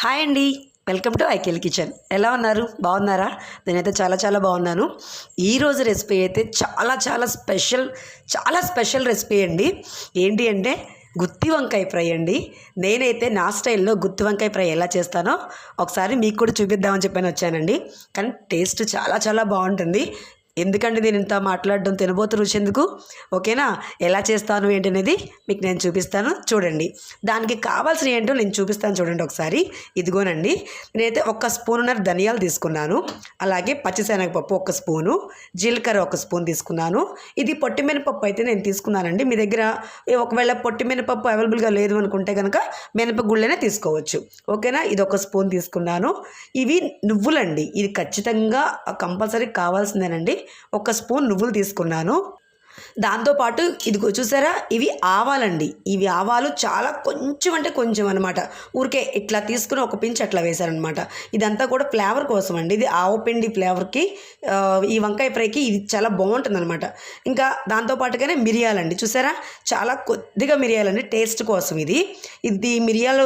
Hi అండి. Welcome to ఐకేల్ kitchen. ఎలా ఉన్నారు? బాగున్నారా? నేనైతే చాలా చాలా బాగున్నాను. ఈరోజు రెసిపీ అయితే చాలా స్పెషల్ రెసిపీ అండి. ఏంటి అంటే గుత్తి వంకాయ ఫ్రై అండి. నేనైతే నా స్టైల్లో గుత్తి వంకాయ ఫ్రై ఎలా చేస్తానో ఒకసారి మీకు కూడా చూపిద్దామని చెప్పని వచ్చానండి. కానీ టేస్ట్ చాలా చాలా బాగుంటుంది. ఎందుకంటే నేను ఇంత మాట్లాడడం తినబోతు రుచి ఎందుకు, ఓకేనా? ఎలా చేస్తాను ఏంటి అనేది మీకు నేను చూపిస్తాను, చూడండి. దానికి కావాల్సిన ఏంటో నేను చూపిస్తాను చూడండి ఒకసారి. ఇదిగోనండి, నేనైతే 1 స్పూన్నర ధనియాలు తీసుకున్నాను. అలాగే పచ్చిశనగపప్పు 1 స్పూను, జీలకర్ర 1 స్పూన్ తీసుకున్నాను. ఇది పొట్టిమినపప్పు అయితే నేను తీసుకున్నానండి. మీ దగ్గర ఒకవేళ పొట్టిమినపప్పు అవైలబుల్గా లేదు అనుకుంటే కనుక మినపగుళ్ళనే తీసుకోవచ్చు, ఓకేనా? ఇది 1 స్పూన్ తీసుకున్నాను. ఇవి నువ్వులండి. ఇది ఖచ్చితంగా కంపల్సరీ కావాల్సిందేనండి. 1 స్పూన్ నువ్వులు తీసుకున్నాను. దాంతోపాటు ఇదిగో చూసారా, ఇవి ఆవాలండి. ఇవి ఆవాలు చాలా కొంచెం అంటే కొంచెం అనమాట. ఊరికే ఇట్లా తీసుకుని ఒక పించ్ అట్లా వేశారనమాట. ఇదంతా కూడా ఫ్లేవర్ కోసం అండి. ఇది ఆవు పిండి ఫ్లేవర్కి ఈ వంకాయ ఫ్రైకి ఇది చాలా బాగుంటుంది అనమాట. ఇంకా దాంతోపాటుగానే మిరియాలండి. చూసారా, చాలా కొద్దిగా మిరియాలండి టేస్ట్ కోసం. ఇది మిరియాలు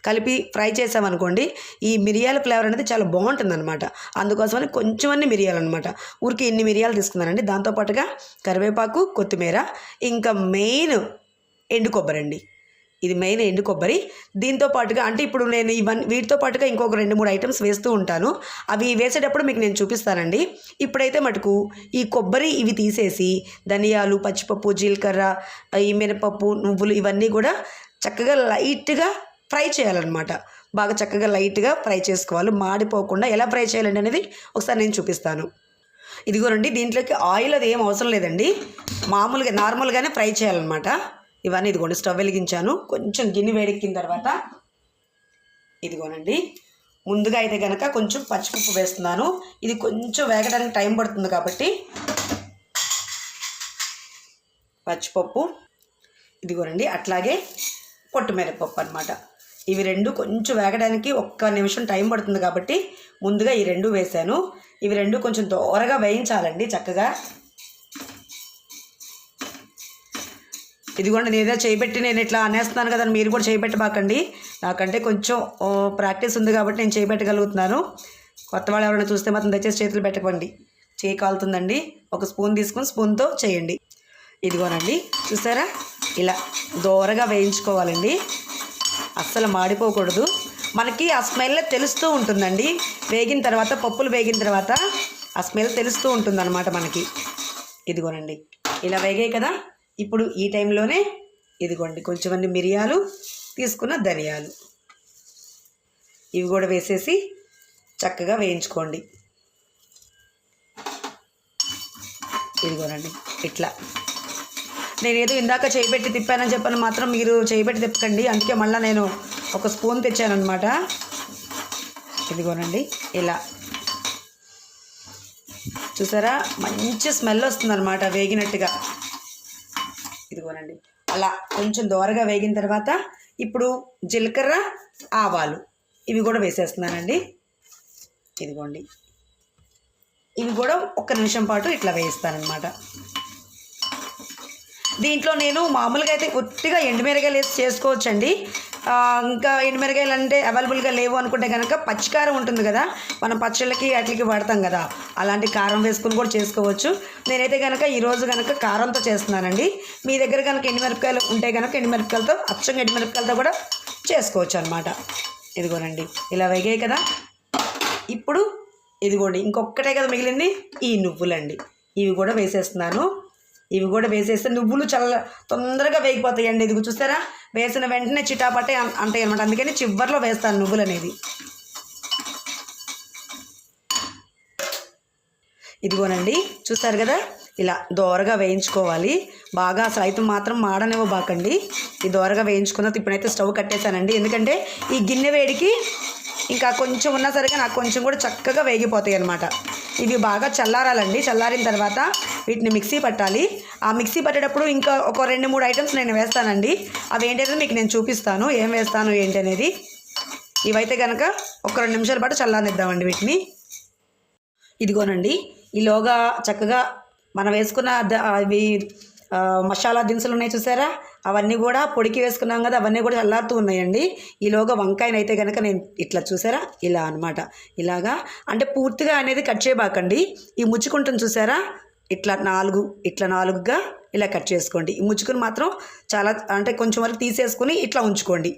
కలిపి ఫ్రై చేసామనుకోండి, ఈ మిరియాల ఫ్లేవర్ అనేది చాలా బాగుంటుందన్నమాట. అందుకోసమని కొంచెం అన్ని మిరియాలు అనమాట. ఊరికి ఇన్ని మిరియాలు తీసుకున్నానండి. దాంతోపాటుగా కరివేపాకు, కొత్తిమీర, ఇంకా మెయిన్ ఎండు కొబ్బరి అండి. ఇది మెయిన్ ఎండు కొబ్బరి. దీంతో పాటుగా అంటే ఇప్పుడు నేను వీటితో పాటుగా ఇంకొక 2-3 ఐటమ్స్ వేస్తూ ఉంటాను. అవి వేసేటప్పుడు మీకు నేను చూపిస్తానండి. ఇప్పుడైతే మటుకు ఈ కొబ్బరి ఇవి తీసేసి ధనియాలు, పచ్చిపప్పు, జీలకర్ర, ఈ మినపప్పు, నువ్వులు ఇవన్నీ కూడా చక్కగా లైట్గా ఫ్రై చేయాలన్నమాట. బాగా చక్కగా లైట్గా ఫ్రై చేసుకోవాలి, మాడిపోకుండా. ఎలా ఫ్రై చేయాలండి అనేది ఒకసారి నేను చూపిస్తాను. ఇదిగోనండి, దీంట్లోకి ఆయిల్ అది ఏం అవసరం లేదండి. మామూలుగా నార్మల్గానే ఫ్రై చేయాలన్నమాట. ఇవన్నీ ఇదిగోండి, స్టవ్ వెలిగించాను. కొంచెం గిన్నె వేడెక్కిన తర్వాత ఇదిగోనండి, ముందుగా అయితే కనుక కొంచెం పచ్చిపప్పు వేస్తున్నాను. ఇది కొంచెం వేగడానికి టైం పడుతుంది కాబట్టి పచ్చిపప్పు ఇదిగోనండి, అట్లాగే పొట్టుమిరపప్పు అనమాట. ఇవి 2 కొంచెం వేగడానికి 1 నిమిషం టైం పడుతుంది కాబట్టి ముందుగా ఈ 2 వేసాను. ఇవి 2 కొంచెం దోరగా వేయించాలండి చక్కగా. ఇదిగోండి, నేను ఏదో చేయబెట్టి నేను ఇట్లా అనేస్తున్నాను కదా, మీరు కూడా చేయబెట్టబాకండి. నాకంటే కొంచెం ప్రాక్టీస్ ఉంది కాబట్టి నేను చేయబెట్టగలుగుతున్నాను. కొత్త వాళ్ళు ఎవరైనా చూస్తే మాత్రం దయచేసి చేతులు పెట్టకండి, చేయి కాలుతుందండి. 1 స్పూన్ తీసుకొని స్పూన్తో చేయండి. ఇదిగోనండి, చూసారా, ఇలా దోరగా వేయించుకోవాలండి. అస్సలు మాడిపోకూడదు. మనకి ఆ స్మెల్ తెలుస్తూ ఉంటుందండి. వేగిన తర్వాత, పప్పులు వేగిన తర్వాత ఆ స్మెల్ తెలుస్తూ ఉంటుందన్నమాట మనకి. ఇదిగోనండి, ఇలా వేగాయి కదా. ఇప్పుడు ఈ టైంలోనే ఇదిగోండి కొంచెం అన్ని మిరియాలు, తీసుకున్న ధనియాలు ఇవి కూడా వేసేసి చక్కగా వేయించుకోండి. ఇదిగోనండి, ఇట్లా. నేనేదో ఇందాక చేయబెట్టి తిప్పానని చెప్పని మాత్రం మీరు చేయబెట్టి తిప్పకండి. అందుకే మళ్ళీ నేను 1 స్పూన్ తెచ్చానమాట. ఇదిగోనండి, ఇలా చూసారా, మంచి స్మెల్ వస్తుందన్నమాట వేగినట్టుగా. ఇదిగోనండి, అలా కొంచెం దోరగా వేగిన తర్వాత ఇప్పుడు జీలకర్ర, ఆవాలు ఇవి కూడా వేసేస్తున్నానండి. ఇదిగోండి, ఇవి కూడా 1 నిమిషం పాటు ఇట్లా వేయిస్తానమాట. దీంట్లో నేను మామూలుగా అయితే కొద్దిగా ఎండుమిరగాయలు వేసి చేసుకోవచ్చండి. ఇంకా ఎండుమిరగాయలు అంటే అవైలబుల్గా లేవు అనుకుంటే కనుక పచ్చికారం ఉంటుంది కదా, మనం పచ్చళ్ళకి అట్లకి వాడతాం కదా, అలాంటి కారం వేసుకుని కూడా చేసుకోవచ్చు. నేనైతే కనుక ఈరోజు కనుక కారంతో చేస్తున్నానండి. మీ దగ్గర కనుక ఎండుమిరపకాయలు ఉంటే కనుక ఎండుమిరపకాయలతో, అచ్చంగా ఎండుమిరపకాయలతో కూడా చేసుకోవచ్చు అనమాట. ఇదిగోనండి, ఇలా వేగాయి కదా. ఇప్పుడు ఇదిగోండి, ఇంకొక్కటే కదా మిగిలింది, ఈ నువ్వులండి. ఇవి కూడా వేసేస్తున్నాను. ఇవి కూడా వేసేస్తే నువ్వులు చాలా తొందరగా వేగిపోతాయండి. ఇదిగో చూస్తారా, వేసిన వెంటనే చిటాపట్టే అంటాయి అనమాట. అందుకని చివర్లో వేస్తాను నువ్వులు అనేది. ఇదిగోనండి, చూస్తారు కదా, ఇలా దోరగా వేయించుకోవాలి బాగా. అసలు అయితే మాత్రం మాడనివ్వబాకండి. ఈ దోరగా వేయించుకున్న ఇప్పుడైతే స్టవ్ కట్టేశానండి. ఎందుకంటే ఈ గిన్నె వేడికి ఇంకా కొంచెం ఉన్నా సరిగా నాకు కొంచెం కూడా చక్కగా వేగిపోతాయి అనమాట. ఇవి బాగా చల్లారాలండి. చల్లారిన తర్వాత వీటిని మిక్సీ పట్టాలి. ఆ మిక్సీ పట్టేటప్పుడు ఇంకా ఒక 2-3 ఐటమ్స్ నేను వేస్తానండి. అవి ఏంటనేది మీకు నేను చూపిస్తాను, ఏం వేస్తాను ఏంటి అనేది. ఇవైతే కనుక ఒక 2 నిమిషాల పాటు చల్లారనిద్దామండి వీటిని. ఇదిగోనండి, ఈలోగా చక్కగా మనం వేసుకున్న అవి మసాలా దినుసులు ఉన్నాయి చూసారా, అవన్నీ కూడా పొడికి వేసుకున్నాం కదా, అవన్నీ కూడా చల్లారుతూ ఉన్నాయండి. ఈలోగా వంకాయని అయితే కనుక నేను ఇట్లా చూసారా, ఇలా అనమాట. ఇలాగా అంటే పూర్తిగా అనేది కట్ చేయబాకండి. ఈ ముచ్చుకుంటుంది చూసారా, ఇట్లా నాలుగుగా ఇలా కట్ చేసుకోండి. ఈ ముచ్చుకుని మాత్రం చాలా అంటే కొంచెం వరకు తీసేసుకుని ఇట్లా ఉంచుకోండి.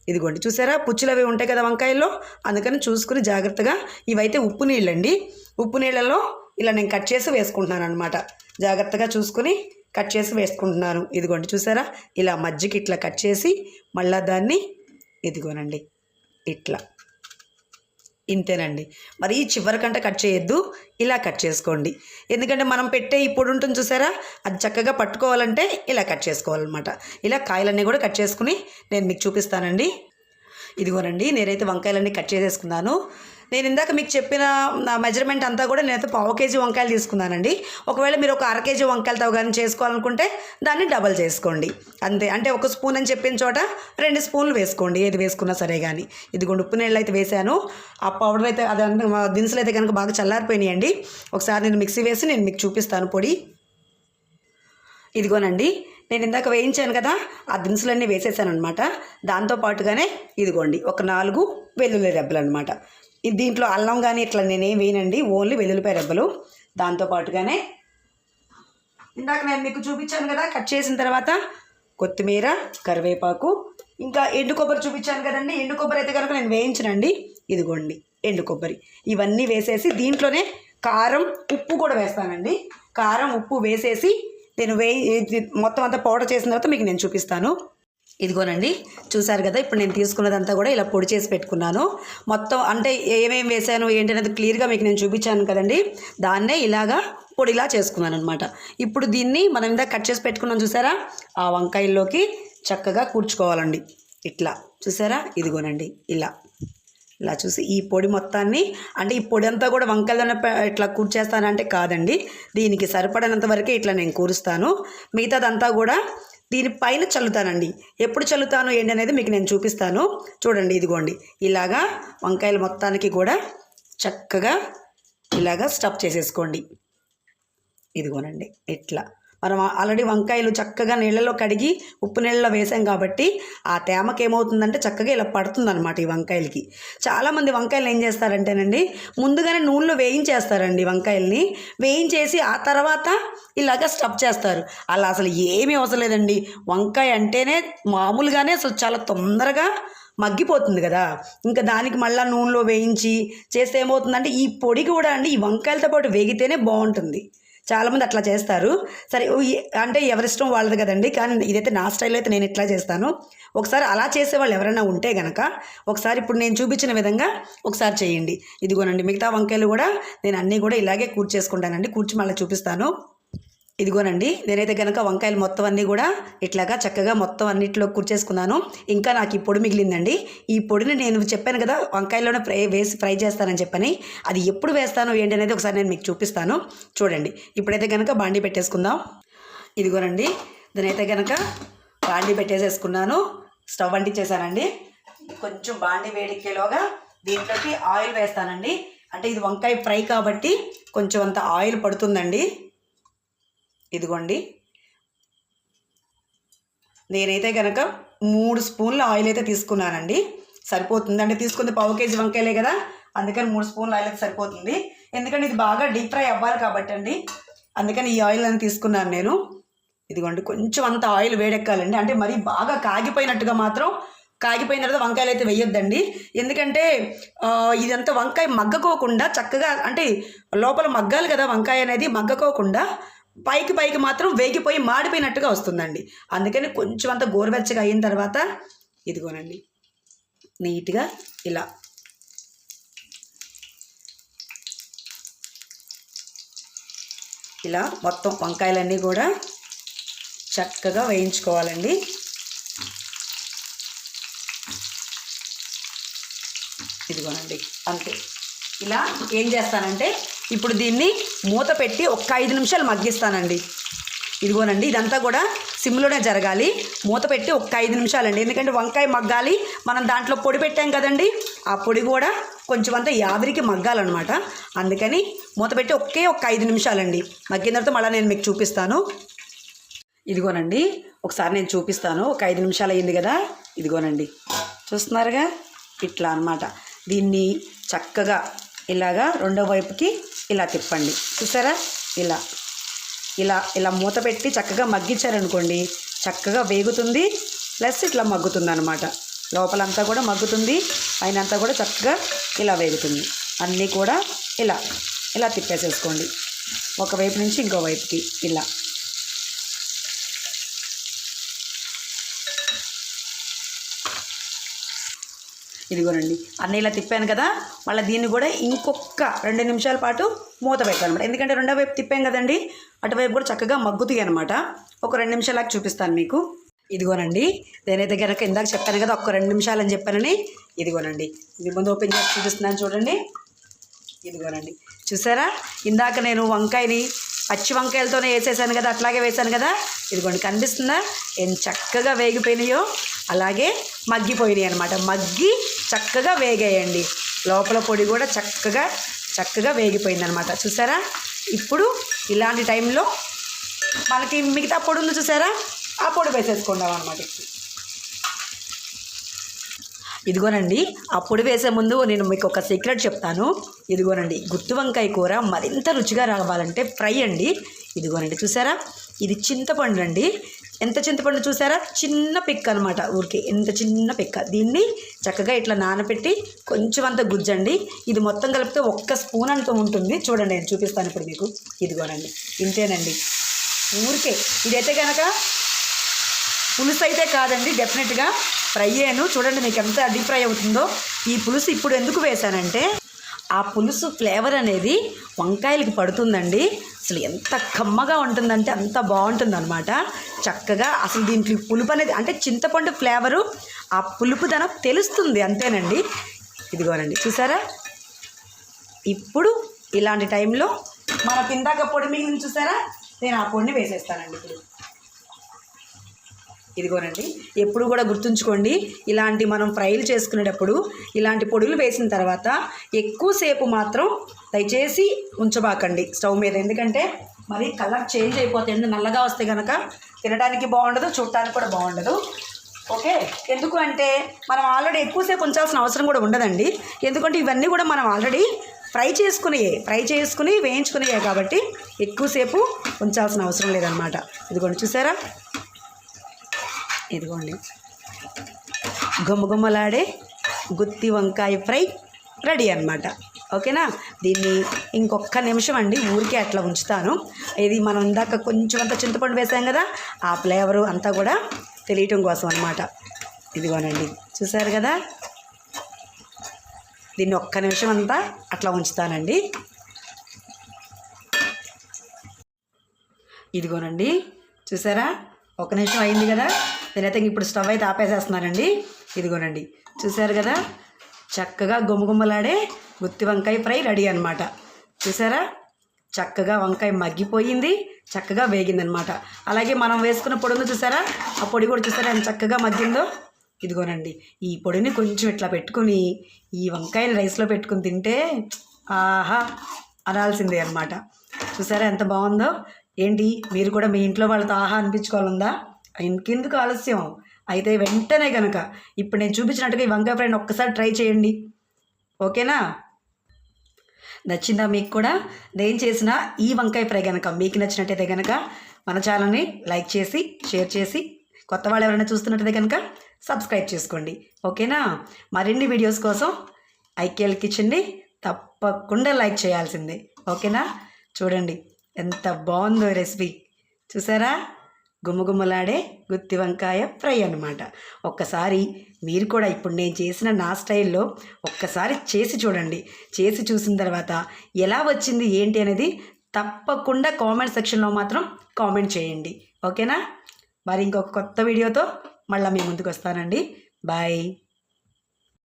ఇదిగోండి చూసారా, పుచ్చులు అవి ఉంటాయి కదా వంకాయల్లో, అందుకని చూసుకుని జాగ్రత్తగా. ఇవైతే ఉప్పు నీళ్ళండి. ఉప్పు నీళ్ళలో ఇలా నేను కట్ చేసి వేసుకుంటున్నాను అనమాట. జాగ్రత్తగా చూసుకుని కట్ చేసి వేసుకుంటున్నాను. ఇదిగోండి చూసారా, ఇలా మజ్జిగ ఇట్లా కట్ చేసి మళ్ళీ దాన్ని ఇదిగోనండి ఇట్లా, ఇంతేనండి. మరి చివరికంట కట్ చేయొద్దు, ఇలా కట్ చేసుకోండి. ఎందుకంటే మనం పెట్టే ఈ పొడి ఉంటుంది చూసారా, అది చక్కగా పట్టుకోవాలంటే ఇలా కట్ చేసుకోవాలన్నమాట. ఇలా కాయలన్నీ కూడా కట్ చేసుకుని నేను మీకు చూపిస్తానండి. ఇదిగోనండి, నేనైతే వంకాయలన్నీ కట్ చేసేసుకున్నాను. నేను ఇందాక మీకు చెప్పిన మెజర్మెంట్ అంతా కూడా నేనైతే 1/2 కేజీ వంకాయలు తీసుకున్నానండి. ఒకవేళ మీరు ఒక 1/2 కేజీ వంకాయలతో కానీ చేసుకోవాలనుకుంటే దాన్ని డబల్ చేసుకోండి అంతే. అంటే 1 స్పూన్ అని చెప్పిన చోట 2 స్పూన్లు వేసుకోండి, ఏది వేసుకున్నా సరే. కానీ ఇదిగోండి ఉప్పు నీళ్ళు అయితే వేసాను. ఆ పౌడర్ అయితే అది దినుసులు అయితే కనుక బాగా చల్లారిపోయినాయండి. ఒకసారి నేను మిక్సీ వేసి నేను మీకు చూపిస్తాను పొడి. ఇదిగోనండి, నేను ఇందాక వేయించాను కదా, ఆ దినుసులన్నీ వేసేసాను అనమాట. దాంతోపాటుగానే ఇదిగోండి ఒక 4 వెల్లుల్లి రెబ్బలు అనమాట. దీంట్లో అల్లం కానీ ఇట్లా నేనేం వేయనండి, ఓన్లీ వెల్లుల్లిపాయ రెబ్బలు. దాంతోపాటుగానే ఇందాక నేను మీకు చూపించాను కదా కట్ చేసిన తర్వాత కొత్తిమీర, కరివేపాకు, ఇంకా ఎండు కొబ్బరి చూపించాను కదండి. ఎండు కొబ్బరి అయితే కనుక నేను వేయించనండి. ఇదిగోండి ఎండు కొబ్బరి. ఇవన్నీ వేసేసి దీంట్లోనే కారం, ఉప్పు కూడా వేస్తానండి. కారం, ఉప్పు వేసేసి నేను మొత్తం అంతా పౌడర్ చేసిన తర్వాత మీకు నేను చూపిస్తాను. ఇదిగోనండి చూసారు కదా, ఇప్పుడు నేను తీసుకున్నదంతా కూడా ఇలా పొడి చేసి పెట్టుకున్నాను. మొత్తం అంటే ఏమేమి వేసాను ఏంటి అనేది క్లియర్గా మీకు నేను చూపించాను కదండి. దాన్నే ఇలాగా పొడిలా చేసుకున్నాను అనమాట. ఇప్పుడు దీన్ని మనం ఇందాక కట్ చేసి పెట్టుకున్నాం చూసారా, ఆ వంకాయల్లోకి చక్కగా కూర్చుకోవాలండి. ఇట్లా చూసారా, ఇదిగోనండి ఇలా చూసి ఈ పొడి మొత్తాన్ని, అంటే ఈ పొడి అంతా కూడా వంకాయలోనే ఇట్లా కూర్చేస్తానంటే కాదండి, దీనికి సరిపడినంత వరకే ఇట్లా నేను కూరుస్తాను. మిగతాదంతా కూడా దీనిపైన చల్లుతానండి. ఎప్పుడు చల్లుతాను ఏంటి అనేది మీకు నేను చూపిస్తాను. చూడండి ఇదిగోండి, ఇలాగా వంకాయలు మొత్తానికి కూడా చక్కగా ఇలాగా స్టఫ్ చేసేసుకోండి. ఇదిగోనండి ఇట్లా. మనం ఆల్రెడీ వంకాయలు చక్కగా నీళ్ళలో కడిగి ఉప్పు నీళ్ళలో వేసాం కాబట్టి ఆ తేమకి ఏమవుతుందంటే చక్కగా ఇలా పడుతుందన్నమాట ఈ వంకాయలకి. చాలామంది వంకాయలు ఏం చేస్తారంటేనండి, ముందుగానే నూనెలో వేయించేస్తారండి. వంకాయల్ని వేయించేసి ఆ తర్వాత ఇలాగ స్టఫ్ చేస్తారు. అలా అసలు ఏమీ అవసరం లేదండి. వంకాయ అంటేనే మామూలుగానే అసలు చాలా తొందరగా మగ్గిపోతుంది కదా, ఇంకా దానికి మళ్ళీ నూనెలో వేయించి చేస్తే ఏమవుతుందంటే ఈ పొడి కూడా అండి ఈ వంకాయలతో పాటు వేగితేనే బాగుంటుంది. చాలామంది అట్లా చేస్తారు. సరే అంటే ఎవరిష్టం వాళ్ళది కదండి, కానీ ఇదైతే నా స్టైల్లో అయితే నేను ఇట్లా చేస్తాను. ఒకసారి అలా చేసేవాళ్ళు ఎవరైనా ఉంటే కనుక ఒకసారి ఇప్పుడు నేను చూపించిన విధంగా ఒకసారి చేయండి. ఇదిగోనండి మిగతా వంకాయలు కూడా నేను అన్నీ కూడా ఇలాగే కూర్చేసుకుంటానండి. కూర్చి మళ్ళీ చూపిస్తాను. ఇదిగోనండి నేనైతే కనుక వంకాయలు మొత్తం అన్నీ కూడా ఇట్లాగా చక్కగా మొత్తం అన్నింటిలో కూర్చేసుకున్నాను. ఇంకా నాకు ఈ పొడి మిగిలిందండి. ఈ పొడిని నేను చెప్పాను కదా వంకాయల్లోనే ఫ్రై చేస్తానని చెప్పని, అది ఎప్పుడు వేస్తాను ఏంటి అనేది ఒకసారి నేను మీకు చూపిస్తాను. చూడండి, ఇప్పుడైతే కనుక బాండీ పెట్టేసుకుందాం. ఇదిగోనండి నేనైతే కనుక బాండీ పెట్టేసేసుకున్నాను. స్టవ్ అంటించేసానండి. కొంచెం బాండీ వేడెక్కేలోగా దీంట్లోకి ఆయిల్ వేస్తానండి. అంటే ఇది వంకాయ ఫ్రై కాబట్టి కొంచెం అంత ఆయిల్ పడుతుందండి. ఇదిగోండి నేనైతే కనుక 3 స్పూన్ల ఆయిల్ అయితే తీసుకున్నానండి. సరిపోతుంది, అంటే తీసుకుంది 1/2 కేజీ వంకాయలే కదా, అందుకని 3 స్పూన్ల ఆయిల్ అయితే సరిపోతుంది. ఎందుకంటే ఇది బాగా డీప్ ఫ్రై అవ్వాలి కాబట్టి అండి, అందుకని ఈ ఆయిల్ అని తీసుకున్నాను నేను. ఇదిగోండి కొంచెం అంత ఆయిల్ వేడెక్కాలండి. అంటే మరీ బాగా కాగిపోయినట్టుగా మాత్రం కాగిపోయిన తర్వాత వంకాయలు అయితే వేయొద్దండి. ఎందుకంటే ఇదంతా వంకాయ మగ్గకోకుండా చక్కగా, అంటే లోపల మగ్గాలి కదా వంకాయ అనేది, మగ్గకోకుండా పైకి మాత్రం వేగిపోయి మాడిపోయినట్టుగా వస్తుందండి. అందుకని కొంచెం అంత గోరువెచ్చగా అయిన తర్వాత ఇదిగోనండి నీట్గా ఇలా మొత్తం వంకాయలన్నీ కూడా చక్కగా వేయించుకోవాలండి. ఇదిగోనండి అంతే. ఇలా ఏం చేస్తానంటే ఇప్పుడు దీన్ని మూత పెట్టి ఒక 5 నిమిషాలు మగ్గిస్తానండి. ఇదిగోనండి ఇదంతా కూడా సిమ్లోనే జరగాలి. మూత పెట్టి ఒక 5 నిమిషాలండి. ఎందుకంటే వంకాయ మగ్గాలి, మనం దాంట్లో పొడి పెట్టాం కదండి, ఆ పొడి కూడా కొంచెం అంతా యావరికి మగ్గాలన్నమాట. అందుకని మూత పెట్టి ఒక 5 నిమిషాలండి. మగ్గిన తర్వాత మళ్ళీ నేను మీకు చూపిస్తాను. ఇదిగోనండి ఒకసారి నేను చూపిస్తాను. ఒక 5 నిమిషాలు అయింది కదా, ఇదిగోనండి చూస్తున్నారుగా, ఇట్లా అన్నమాట. దీన్ని చక్కగా ఇలాగా రెండో వైపుకి ఇలా తిప్పండి. చూసారా, ఇలా ఇలా ఇలా మూత పెట్టి చక్కగా మగ్గించారనుకోండి, చక్కగా వేగుతుంది, ప్లస్ ఇట్లా మగ్గుతుంది అనమాట. లోపలంతా కూడా మగ్గుతుంది, పైన అంతా కూడా చక్కగా ఇలా వేగుతుంది. అన్నీ కూడా ఇలా ఇలా తిప్పేసేసుకోండి, ఒకవైపు నుంచి ఇంకో వైపుకి ఇలా. ఇదిగోనండి అన్నీ ఇలా తిప్పాను కదా, మళ్ళీ దీన్ని కూడా ఇంకొక 2 నిమిషాల పాటు మూత పెట్టాను అనమాట. ఎందుకంటే రెండో వైపు తిప్పాం కదండి, అటువైపు కూడా చక్కగా మగ్గుతాయి అనమాట. ఒక 2 నిమిషాలకు చూపిస్తాను మీకు. ఇదిగోనండి నేనైతే కనుక ఇందాక చెప్పాను కదా ఒక్క 2 నిమిషాలు అని చెప్పానని, ఇదిగోనండి ఇది ముందు ఓపెన్ చేసి చూపిస్తున్నాను చూడండి. ఇదిగోనండి చూసారా, ఇందాక నేను వంకాయని పచ్చి వంకాయలతోనే వేసేసాను కదా, అట్లాగే వేసాను కదా, ఇదిగోండి కనిపిస్తుందా ఏం చక్కగా వేగిపోయినాయో, అలాగే మగ్గిపోయినాయి అనమాట. మగ్గి చక్కగా వేగాయండి, లోపల పొడి కూడా చక్కగా వేగిపోయింది అనమాట. చూసారా, ఇప్పుడు ఇలాంటి టైంలో మనకి మిగతా పొడి ఉంది చూసారా, ఆ పొడి వేసేసుకుందాం అనమాట. ఇదిగోనండి ఆ పొడి వేసే ముందు నేను మీకు ఒక సీక్రెట్ చెప్తాను. ఇదిగోనండి గుత్తి వంకాయ కూర మరింత రుచిగా రావాలంటే ఫ్రై అండి. ఇదిగోనండి చూసారా, ఇది చింతపండు అండి. ఎంత చింతపండు చూసారా, చిన్న పిక్క అనమాట, ఊరికే ఎంత చిన్న పిక్క. దీన్ని చక్కగా ఇట్లా నానబెట్టి కొంచెం అంత గుజ్జండి. ఇది మొత్తం కలిపితే 1 స్పూన్ అంత ఉంటుంది. చూడండి నేను చూపిస్తాను ఇప్పుడు మీకు. ఇదిగోనండి ఇంతేనండి, ఊరికే. ఇదైతే కనుక పులుసు అయితే కాదండి, డెఫినెట్గా ఫ్రై అయ్యాను. చూడండి మీకు ఎంత డీప్ ఫ్రై అవుతుందో. ఈ పులుసు ఇప్పుడు ఎందుకు వేసానంటే ఆ పులుసు ఫ్లేవర్ అనేది వంకాయలకి పడుతుందండి. అసలు ఎంత కమ్మగా ఉంటుందంటే అంత బాగుంటుంది అనమాట. చక్కగా అసలు దీంట్లో పులుపు అనేది అంటే చింతపండు ఫ్లేవరు, ఆ పులుపుదనం తెలుస్తుంది అంతేనండి. ఇదిగోనండి చూసారా, ఇప్పుడు ఇలాంటి టైంలో మనకు ఇందాక పొడి మిగిలిన చూసారా, నేను ఆ పొడిని వేసేస్తానండి ఇప్పుడు. ఇదిగోనండి ఎప్పుడు కూడా గుర్తుంచుకోండి, ఇలాంటి మనం ఫ్రైలు చేసుకునేటప్పుడు ఇలాంటి పొడులు వేసిన తర్వాత ఎక్కువసేపు మాత్రం దయచేసి ఉంచబాకండి స్టవ్ మీద. ఎందుకంటే మరి కలర్ చేంజ్ అయిపోతాయండి, నల్లగా వస్తే కనుక తినడానికి బాగుండదు, చూడటానికి కూడా బాగుండదు. ఓకే, ఎందుకు అంటే మనం ఆల్రెడీ ఎక్కువసేపు ఉంచాల్సిన అవసరం కూడా ఉండదండి. ఎందుకంటే ఇవన్నీ కూడా మనం ఆల్రెడీ ఫ్రై చేసుకుని వేయించుకునేయే కాబట్టి ఎక్కువసేపు ఉంచాల్సిన అవసరం లేదనమాట. ఇదిగోండి చూసారా, ఇదిగోండి గుమ్మగుమ్మలాడే గుత్తి వంకాయ ఫ్రై రెడీ అనమాట. ఓకేనా, దీన్ని ఇంకొక నిమిషం అండి ఊరికే అట్లా ఉంచుతాను. ఇది మనం ఇందాక కొంచెం అంత చింతపండు వేసాం కదా, ఆ ఫ్లేవరు అంతా కూడా తెలియటం కోసం అనమాట. ఇదిగోనండి చూసారు కదా, దీన్ని ఒక్క నిమిషం అంతా అట్లా ఉంచుతానండి. ఇదిగోనండి చూసారా, 1 నిమిషం అయింది కదా, నేనైతే ఇప్పుడు స్టవ్ అయితే ఆపేసేస్తున్నానండి. ఇదిగోనండి చూసారు కదా, చక్కగా గుమ్మగుమ్మలాడే గుత్తి వంకాయ ఫ్రై రెడీ అనమాట. చూసారా, చక్కగా వంకాయ మగ్గిపోయింది, చక్కగా వేగిందనమాట. అలాగే మనం వేసుకున్న పొడి ఉంది చూసారా, ఆ పొడి కూడా చూసారా ఎంత చక్కగా మగ్గిందో. ఇదిగోనండి ఈ పొడిని కొంచెం ఇట్లా పెట్టుకుని ఈ వంకాయని రైస్లో పెట్టుకుని తింటే ఆహా అనాల్సిందే అనమాట. చూసారా ఎంత బాగుందో. ఏంటి మీరు కూడా మీ ఇంట్లో వాళ్ళతో ఆహా అనిపించుకోవాలందా? ఇంకెందుకు ఆలస్యం, అయితే వెంటనే కనుక ఇప్పుడు నేను చూపించినట్టుగా ఈ వంకాయ ఫ్రైని ఒక్కసారి ట్రై చేయండి. ఓకేనా, నచ్చిందా మీకు కూడా? నేను చేసిన ఈ వంకాయ ఫ్రై కనుక మీకు నచ్చినట్టయితే కనుక మన ఛానల్ని లైక్ చేసి షేర్ చేసి, కొత్త వాళ్ళు ఎవరైనా చూస్తున్నట్టయితే కనుక సబ్స్క్రైబ్ చేసుకోండి. ఓకేనా, మరిన్ని వీడియోస్ కోసం ఐకేఎల్ కిచెన్ని తప్పకుండా లైక్ చేయాల్సిందే. ఓకేనా, చూడండి ఎంత బాగుందో రెసిపీ. చూసారా, గుమ్మగుమ్మలాడే గుత్తి వంకాయ ఫ్రై అన్నమాట. ఒక్కసారి మీరు కూడా ఇప్పుడు నేను చేసిన నా స్టైల్లో ఒక్కసారి చేసి చూడండి. చేసి చూసిన తర్వాత ఎలా వచ్చింది ఏంటి అనేది తప్పకుండా కామెంట్ సెక్షన్లో మాత్రం కామెంట్ చేయండి. ఓకేనా, మరి ఇంకొక కొత్త వీడియోతో మళ్ళీ మీ ముందుకు వస్తానండి. బాయ్.